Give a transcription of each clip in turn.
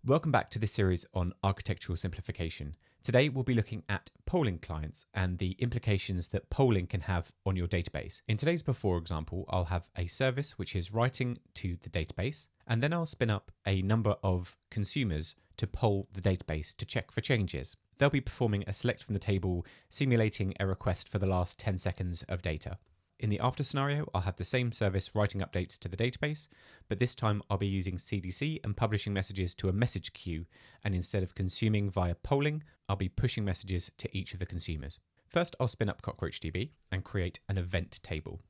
Welcome back to this series on architectural simplification. Today we'll be looking at polling clients and the implications that polling can have on your database. In today's before example, I'll have a service which is writing to the database, and then I'll spin up a number of consumers to poll the database to check for changes. They'll be performing a select from the table, simulating a request for the last 10 seconds of data. In the after scenario, I'll have the same service writing updates to the database, but this time I'll be using CDC and publishing messages to a message queue, and instead of consuming via polling, I'll be pushing messages to each of the consumers. First, I'll spin up CockroachDB and create an event table,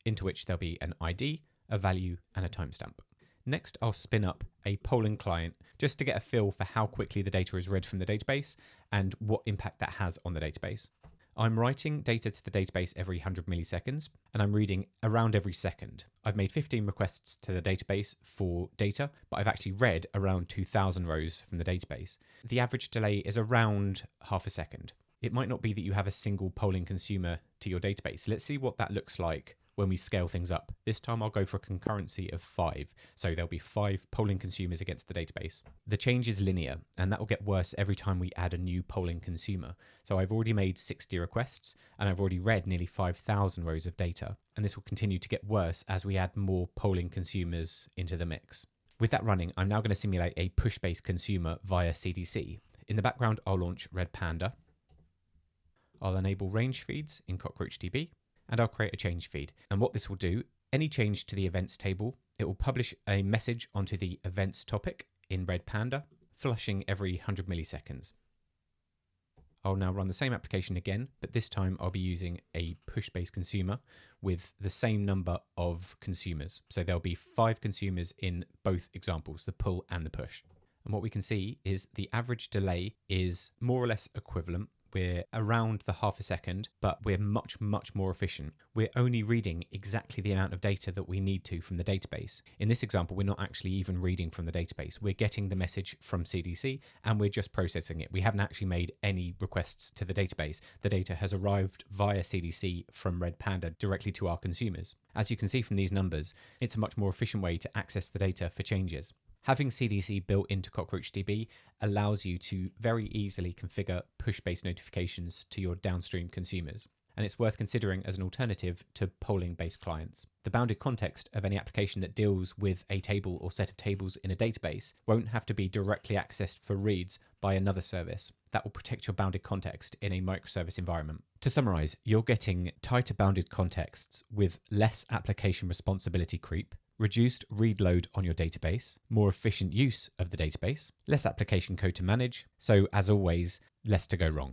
into which there'll be an ID, a value, and a timestamp. Next, I'll spin up a polling client just to get a feel for how quickly the data is read from the database and what impact that has on the database. I'm writing data to the database every 100 milliseconds, and I'm reading around every second. I've made 15 requests to the database for data, but I've actually read around 2,000 rows from the database. The average delay is around half a second. It might not be that you have a single polling consumer to your database. Let's see what that looks like when we scale things up. This time I'll go for a concurrency of 5. So there'll be 5 polling consumers against the database. The change is linear, and that will get worse every time we add a new polling consumer. So I've already made 60 requests, and I've already read nearly 5,000 rows of data. And this will continue to get worse as we add more polling consumers into the mix. With that running, I'm now going to simulate a push-based consumer via CDC. In the background, I'll launch Red Panda. I'll enable range feeds in CockroachDB, and I'll create a change feed. And what this will do, any change to the events table, it will publish a message onto the events topic in Red Panda, flushing every 100 milliseconds. I'll now run the same application again, but this time I'll be using a push-based consumer with the same number of consumers. So there'll be 5 consumers in both examples, the pull and the push. And what we can see is the average delay is more or less equivalent. We're around the half a second, but we're much more efficient. We're only reading exactly the amount of data that we need to from the database. In this example, we're not actually even reading from the database. We're getting the message from CDC and we're just processing it. We haven't actually made any requests to the database. The data has arrived via CDC from Red Panda directly to our consumers. As you can see from these numbers, it's a much more efficient way to access the data for changes. Having CDC built into CockroachDB allows you to very easily configure push-based notifications to your downstream consumers, and it's worth considering as an alternative to polling-based clients. The bounded context of any application that deals with a table or set of tables in a database won't have to be directly accessed for reads by another service. That will protect your bounded context in a microservice environment. To summarize, you're getting tighter bounded contexts with less application responsibility creep, reduced read load on your database, more efficient use of the database, less application code to manage, so as always, less to go wrong.